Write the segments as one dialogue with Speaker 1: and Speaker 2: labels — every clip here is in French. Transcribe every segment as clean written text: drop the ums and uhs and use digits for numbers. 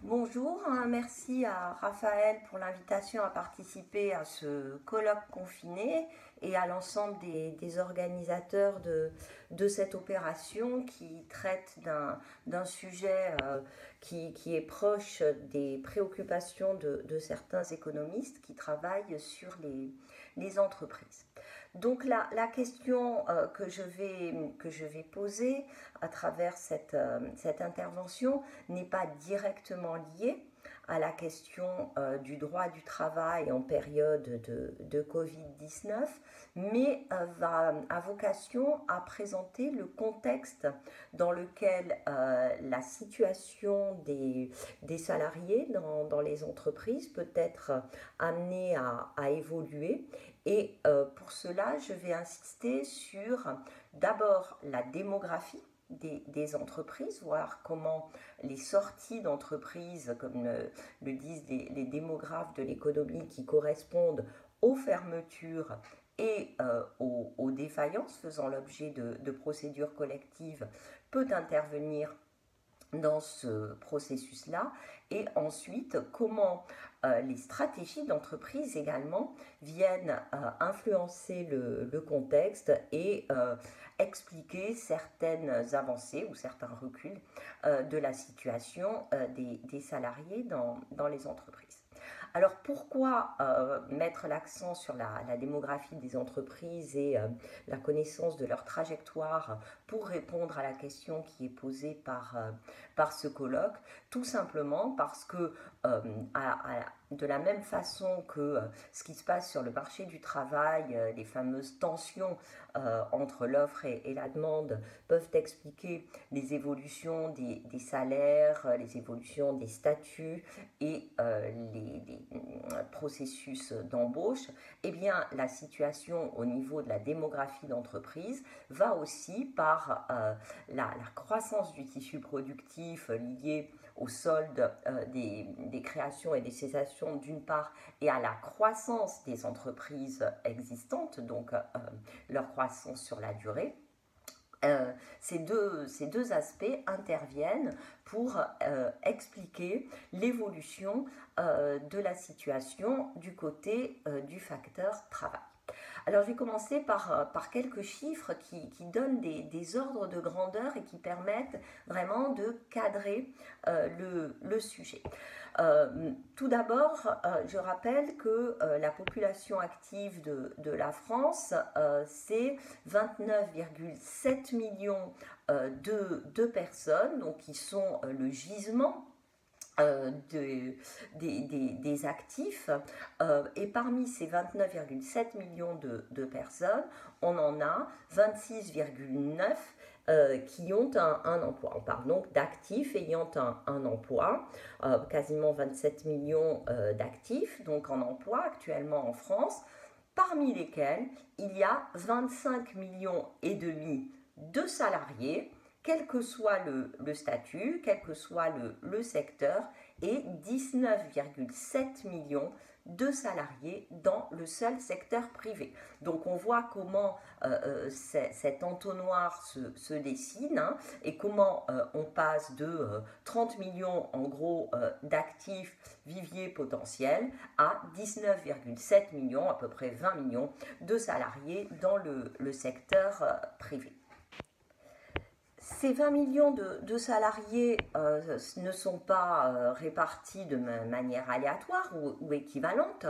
Speaker 1: Bonjour, merci à Raphaël pour l'invitation à participer à ce colloque confiné et à l'ensemble des organisateurs de cette opération qui traite d'un sujet qui est proche des préoccupations de certains économistes qui travaillent sur les entreprises. Donc la question que je vais poser à travers cette intervention n'est pas directement liée à la question du droit du travail en période de Covid-19, mais a vocation à présenter le contexte dans lequel la situation des salariés dans les entreprises peut être amenée à évoluer. Et pour cela, je vais insister sur d'abord la démographie des entreprises, voir comment les sorties d'entreprises, comme le disent les démographes de l'économie, qui correspondent aux fermetures et aux défaillances faisant l'objet de procédures collectives, peut intervenir dans ce processus-là, et ensuite comment les stratégies d'entreprise également viennent influencer le contexte et expliquer certaines avancées ou certains reculs de la situation des salariés dans les entreprises. Alors pourquoi mettre l'accent sur la démographie des entreprises et la connaissance de leur trajectoire pour répondre à la question qui est posée par ce colloque? Tout simplement parce que de la même façon que ce qui se passe sur le marché du travail, les fameuses tensions entre l'offre et la demande peuvent expliquer les évolutions des salaires, les évolutions des statuts et les processus d'embauche, eh bien la situation au niveau de la démographie d'entreprise va aussi par la croissance du tissu productif lié au solde des créations et des cessations d'une part, et à la croissance des entreprises existantes, donc leur croissance sur la durée. Ces deux aspects interviennent pour expliquer l'évolution de la situation du côté du facteur travail. Alors je vais commencer par quelques chiffres qui donnent des ordres de grandeur et qui permettent vraiment de cadrer le sujet. Tout d'abord, je rappelle que la population active de la France, c'est 29,7 millions de personnes, donc qui sont le gisement des actifs, et parmi ces 29,7 millions de personnes, on en a 26,9 qui ont un emploi. On parle donc d'actifs ayant un emploi, quasiment 27 millions d'actifs donc en emploi actuellement en France, parmi lesquels il y a 25 millions et demi de salariés, quel que soit le statut, quel que soit le secteur, et 19,7 millions de salariés dans le seul secteur privé. Donc on voit comment cet entonnoir se dessine, hein, et comment on passe de 30 millions en gros d'actifs viviers potentiels à 19,7 millions, à peu près 20 millions de salariés dans le secteur privé. Ces 20 millions de salariés ne sont pas répartis de manière aléatoire ou équivalente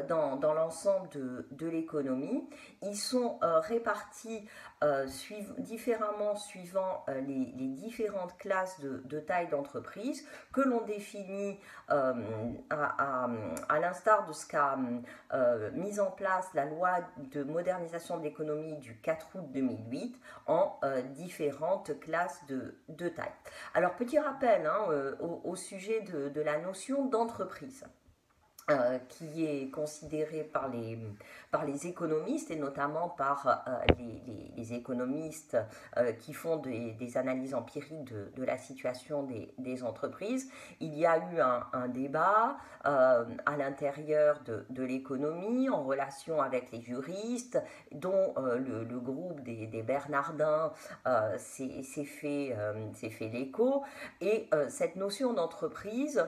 Speaker 1: dans l'ensemble de l'économie. Ils sont répartis différemment suivant les différentes classes de taille d'entreprise que l'on définit à l'instar de ce qu'a mis en place la loi de modernisation de l'économie du 4 août 2008 en différentes classes de taille. Alors petit rappel hein, au sujet de la notion d'entreprise. qui est considéré par les économistes et notamment par les économistes qui font des analyses empiriques de la situation des entreprises. Il y a eu un débat à l'intérieur de l'économie en relation avec les juristes, dont le groupe des Bernardins s'est fait l'écho. Et cette notion d'entreprise,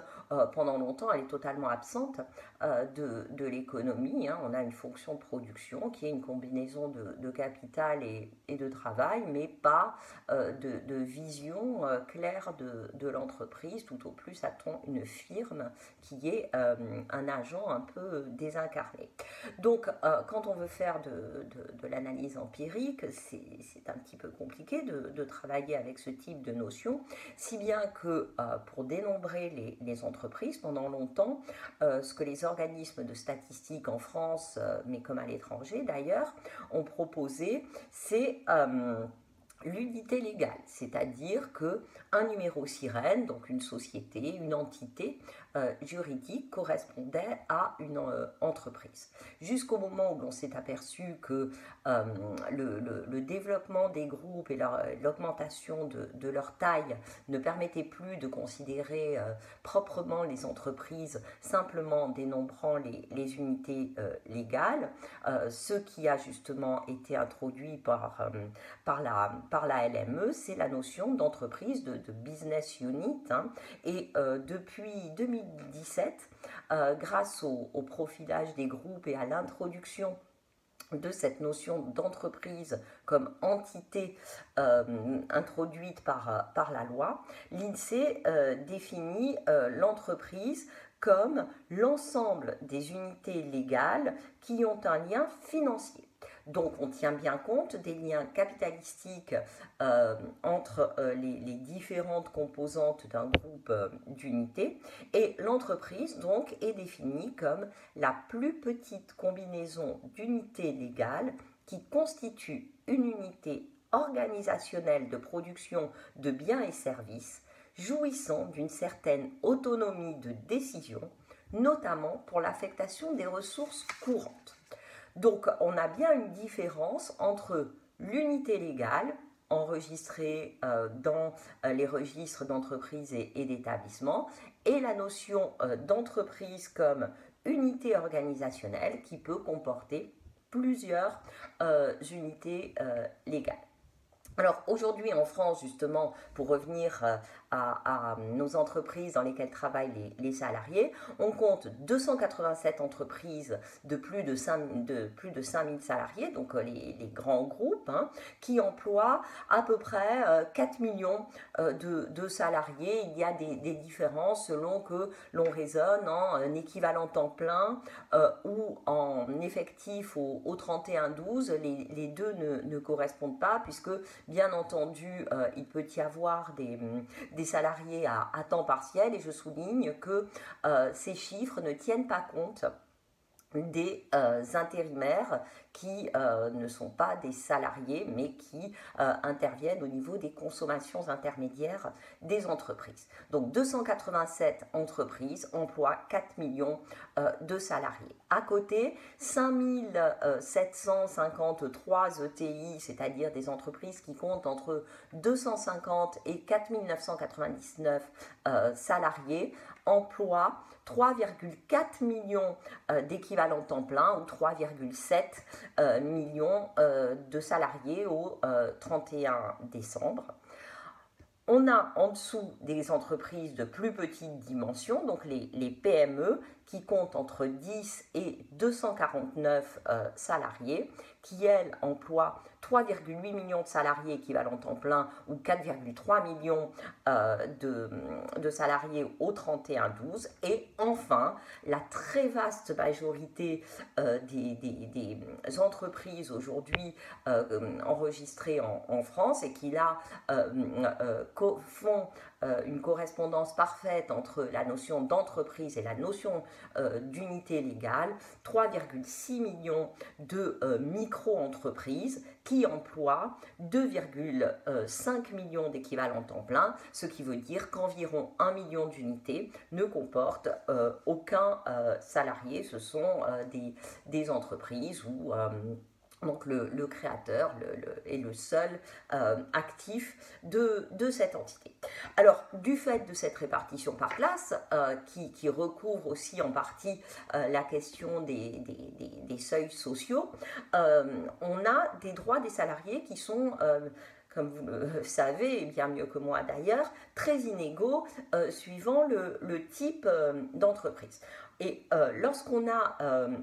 Speaker 1: pendant longtemps, elle est totalement absente de l'économie. On a une fonction de production qui est une combinaison de capital et de travail, mais pas de vision claire de l'entreprise. Tout au plus a-t-on une firme qui est un agent un peu désincarné. Donc, quand on veut faire de l'analyse empirique, c'est un petit peu compliqué de travailler avec ce type de notion, si bien que pour dénombrer les entreprises, pendant longtemps, ce que les organismes de statistiques en France, mais comme à l'étranger d'ailleurs, ont proposé, c'est l'unité légale, c'est-à-dire qu'un numéro sirène, donc une société, une entité juridique, correspondait à une entreprise. Jusqu'au moment où l'on s'est aperçu que le développement des groupes et l'augmentation de leur taille ne permettait plus de considérer proprement les entreprises simplement en dénombrant les unités légales, ce qui a justement été introduit par la LME, c'est la notion d'entreprise, de business unit. Et depuis 2017, grâce au profilage des groupes et à l'introduction de cette notion d'entreprise comme entité introduite par la loi, l'INSEE définit l'entreprise comme l'ensemble des unités légales qui ont un lien financier. Donc on tient bien compte des liens capitalistiques entre les différentes composantes d'un groupe d'unités, et l'entreprise donc est définie comme la plus petite combinaison d'unités légales qui constitue une unité organisationnelle de production de biens et services jouissant d'une certaine autonomie de décision, notamment pour l'affectation des ressources courantes. Donc, on a bien une différence entre l'unité légale, enregistrée dans les registres d'entreprise et d'établissement, et la notion d'entreprise comme unité organisationnelle qui peut comporter plusieurs unités légales. Alors aujourd'hui en France, justement, pour revenir à nos entreprises dans lesquelles travaillent les salariés, on compte 287 entreprises de plus de 5000 salariés, donc les grands groupes, qui emploient à peu près 4 millions de salariés. Il y a des différences selon que l'on raisonne en équivalent temps plein ou en effectif au 31-12. Les deux ne correspondent pas, puisque bien entendu, il peut y avoir des salariés à temps partiel, et je souligne que ces chiffres ne tiennent pas compte des intérimaires qui ne sont pas des salariés, mais qui interviennent au niveau des consommations intermédiaires des entreprises. Donc 287 entreprises emploient 4 millions de salariés. À côté, 5753 ETI, c'est-à-dire des entreprises qui comptent entre 250 et 4999 salariés, emploient 3,4 millions d'équivalents temps plein, ou 3,7 millions de salariés au 31 décembre. On a en dessous des entreprises de plus petite dimension, donc les PME, qui comptent entre 10 et 249 salariés, qui elles emploient 3,8 millions de salariés équivalent temps plein, ou 4,3 millions de salariés au 31-12. Et enfin, la très vaste majorité des entreprises aujourd'hui enregistrées en France, et qui là font une correspondance parfaite entre la notion d'entreprise et la notion d'unités légales, 3,6 millions de micro-entreprises qui emploient 2,5 millions d'équivalents temps plein, ce qui veut dire qu'environ 1 million d'unités ne comportent aucun salarié. Ce sont des entreprises où donc le créateur est le seul actif de cette entité. Alors, du fait de cette répartition par classe, qui recouvre aussi en partie la question des seuils sociaux, on a des droits des salariés qui sont comme vous le savez, et bien mieux que moi d'ailleurs, très inégaux suivant le type d'entreprise. Et lorsqu'on a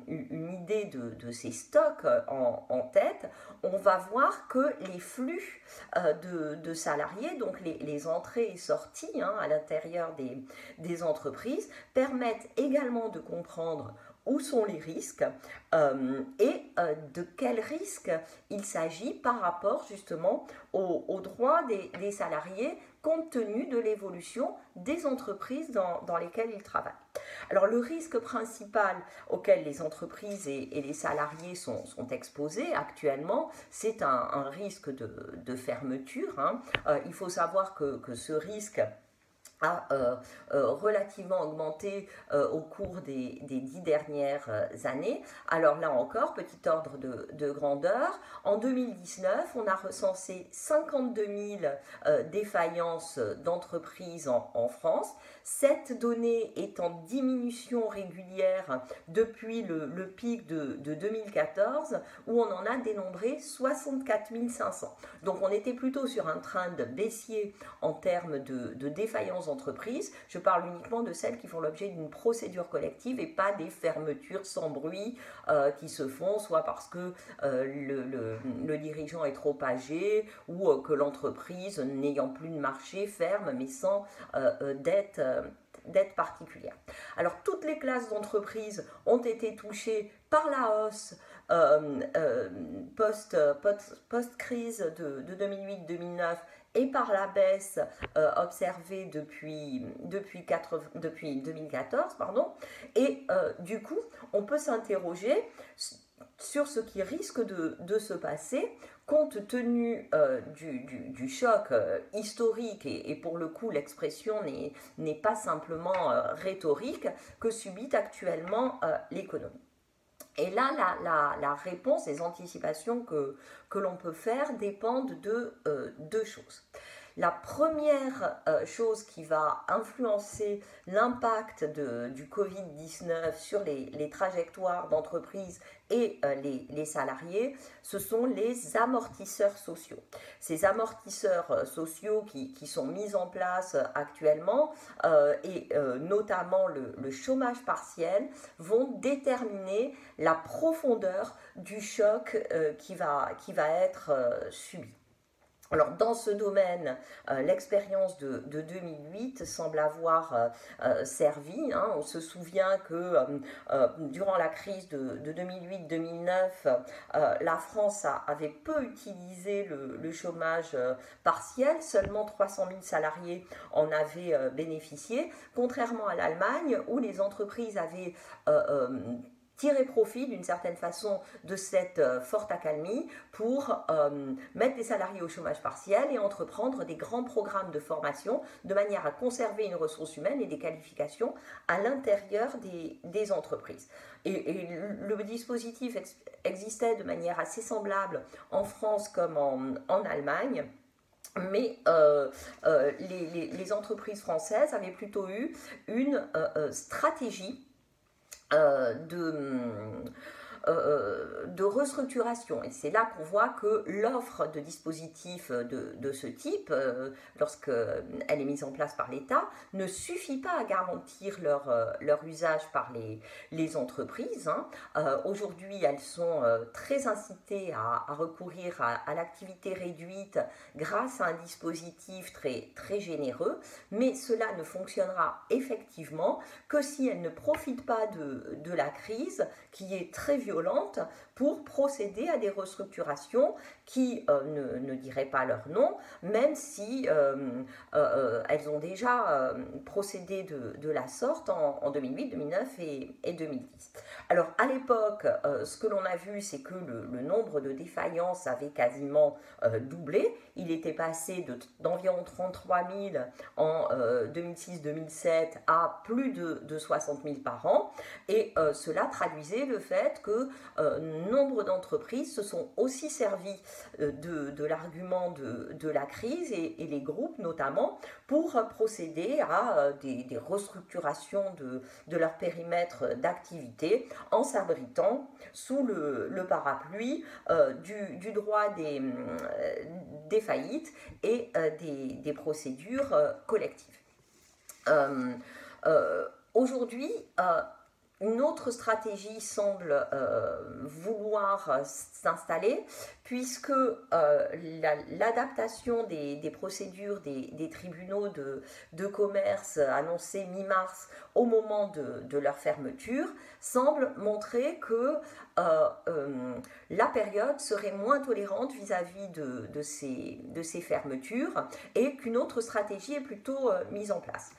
Speaker 1: une idée de ces stocks en tête, on va voir que les flux de salariés, donc les entrées et sorties à l'intérieur des entreprises, permettent également de comprendre où sont les risques et de quels risques il s'agit par rapport justement aux droits des salariés compte tenu de l'évolution des entreprises dans lesquelles ils travaillent. Alors le risque principal auquel les entreprises et les salariés sont exposés actuellement, c'est un risque de fermeture. Il faut savoir que ce risque a relativement augmenté au cours des 10 dernières années. Alors là encore, petit ordre de grandeur, en 2019, on a recensé 52 000 défaillances d'entreprises en France. Cette donnée est en diminution régulière depuis le pic de 2014, où on en a dénombré 64 500. Donc on était plutôt sur un trend baissier en termes de défaillances d'entreprises. Je parle uniquement de celles qui font l'objet d'une procédure collective et pas des fermetures sans bruit qui se font, soit parce que le dirigeant est trop âgé ou que l'entreprise, n'ayant plus de marché, ferme, mais sans dette particulière. Alors, toutes les classes d'entreprises ont été touchées par la hausse post-crise de 2008-2009 et par la baisse observée depuis 2014. Et du coup, on peut s'interroger sur ce qui risque de se passer compte tenu du choc historique, et pour le coup l'expression n'est pas simplement rhétorique, que subit actuellement l'économie. Et là, la réponse, les anticipations que l'on peut faire dépendent de deux choses. La première chose qui va influencer l'impact du Covid-19 sur les trajectoires d'entreprise et les salariés, ce sont les amortisseurs sociaux. Ces amortisseurs sociaux qui sont mis en place actuellement, et notamment le chômage partiel, vont déterminer la profondeur du choc qui va être subi. Alors dans ce domaine, l'expérience de 2008 semble avoir servi. On se souvient que durant la crise de 2008-2009, la France avait peu utilisé le chômage partiel. Seulement 300 000 salariés en avaient bénéficié, contrairement à l'Allemagne où les entreprises avaient tirer profit d'une certaine façon de cette forte accalmie pour mettre les salariés au chômage partiel et entreprendre des grands programmes de formation de manière à conserver une ressource humaine et des qualifications à l'intérieur des entreprises. Et le dispositif existait de manière assez semblable en France comme en Allemagne. Mais les entreprises françaises avaient plutôt eu une stratégie de restructuration. Et c'est là qu'on voit que l'offre de dispositifs de ce type, lorsqu'elle est mise en place par l'État, ne suffit pas à garantir leur usage par les entreprises. Aujourd'hui, elles sont très incitées à recourir à l'activité réduite grâce à un dispositif très, très généreux, mais cela ne fonctionnera effectivement que si elles ne profitent pas de la crise qui est très violente violentes pour procéder à des restructurations qui ne diraient pas leur nom, même si elles ont déjà procédé de la sorte en 2008, 2009 et 2010. Alors à l'époque, ce que l'on a vu, c'est que le nombre de défaillances avait quasiment doublé. Il était passé d'environ 33 000 en 2006-2007 à plus de 60 000 par an. Et cela traduisait le fait que nombre d'entreprises se sont aussi servis de l'argument de la crise et les groupes notamment pour procéder à des restructurations de leur périmètre d'activité en s'abritant sous le parapluie du droit des faillites et des procédures collectives. Aujourd'hui, une autre stratégie semble vouloir s'installer puisque l'adaptation des procédures des tribunaux de commerce annoncée mi-mars au moment de leur fermeture semble montrer que la période serait moins tolérante vis-à-vis de ces fermetures et qu'une autre stratégie est plutôt mise en place.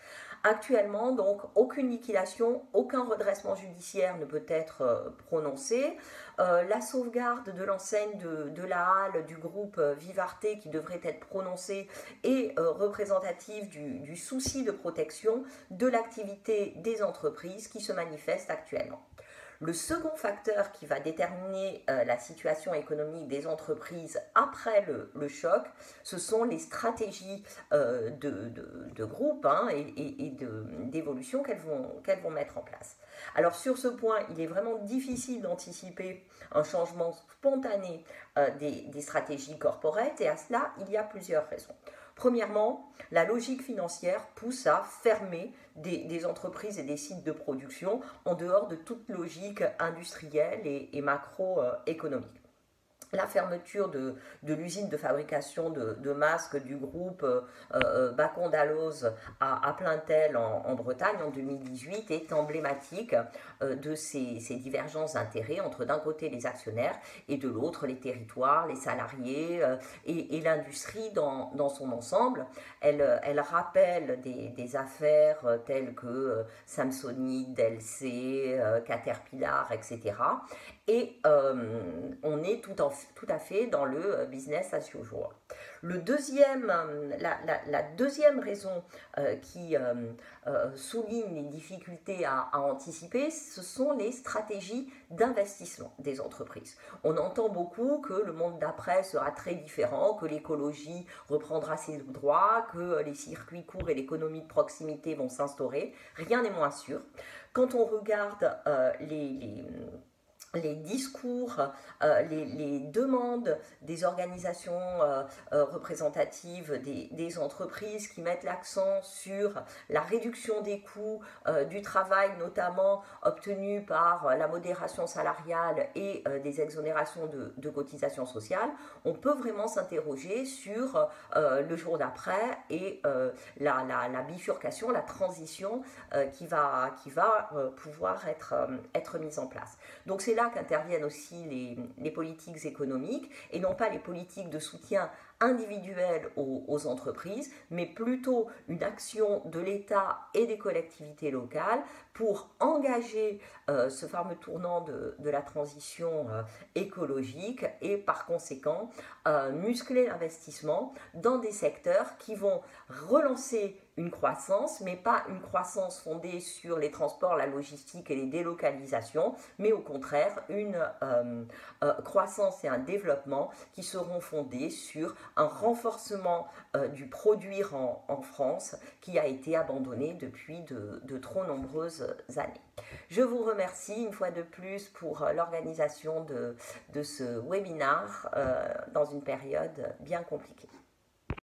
Speaker 1: Actuellement, donc, aucune liquidation, aucun redressement judiciaire ne peut être prononcé. La sauvegarde de l'enseigne de la halle du groupe Vivarte qui devrait être prononcée est représentative du souci de protection de l'activité des entreprises qui se manifeste actuellement. Le second facteur qui va déterminer la situation économique des entreprises après le choc, ce sont les stratégies de groupe et d'évolution qu'elles vont mettre en place. Alors sur ce point, il est vraiment difficile d'anticiper un changement spontané des stratégies corporate et à cela, il y a plusieurs raisons. Premièrement, la logique financière pousse à fermer des entreprises et des sites de production en dehors de toute logique industrielle et macroéconomique. La fermeture de l'usine de fabrication de masques du groupe Bacon Dalloz à Plaintel en Bretagne en 2018 est emblématique de ces divergences d'intérêts entre d'un côté les actionnaires et de l'autre les territoires, les salariés et l'industrie dans son ensemble. Elle rappelle des affaires telles que Samsonite, DLC, Caterpillar, etc. Et on est tout à fait dans le business as usual. La deuxième raison qui souligne les difficultés à anticiper, ce sont les stratégies d'investissement des entreprises. On entend beaucoup que le monde d'après sera très différent, que l'écologie reprendra ses droits, que les circuits courts et l'économie de proximité vont s'instaurer. Rien n'est moins sûr. Quand on regarde les discours, les demandes des organisations représentatives des entreprises qui mettent l'accent sur la réduction des coûts du travail, notamment obtenus par la modération salariale et des exonérations de cotisations sociales, on peut vraiment s'interroger sur le jour d'après et la bifurcation, la transition qui va pouvoir être mise en place. Donc c'est là qu'interviennent aussi les politiques économiques et non pas les politiques de soutien individuel aux entreprises, mais plutôt une action de l'État et des collectivités locales pour engager ce fameux tournant de la transition écologique et par conséquent muscler l'investissement dans des secteurs qui vont relancer une croissance, mais pas une croissance fondée sur les transports, la logistique et les délocalisations, mais au contraire une croissance et un développement qui seront fondés sur un renforcement du produire en France qui a été abandonné depuis de trop nombreuses années. Je vous remercie une fois de plus pour l'organisation de ce webinaire dans une période bien compliquée.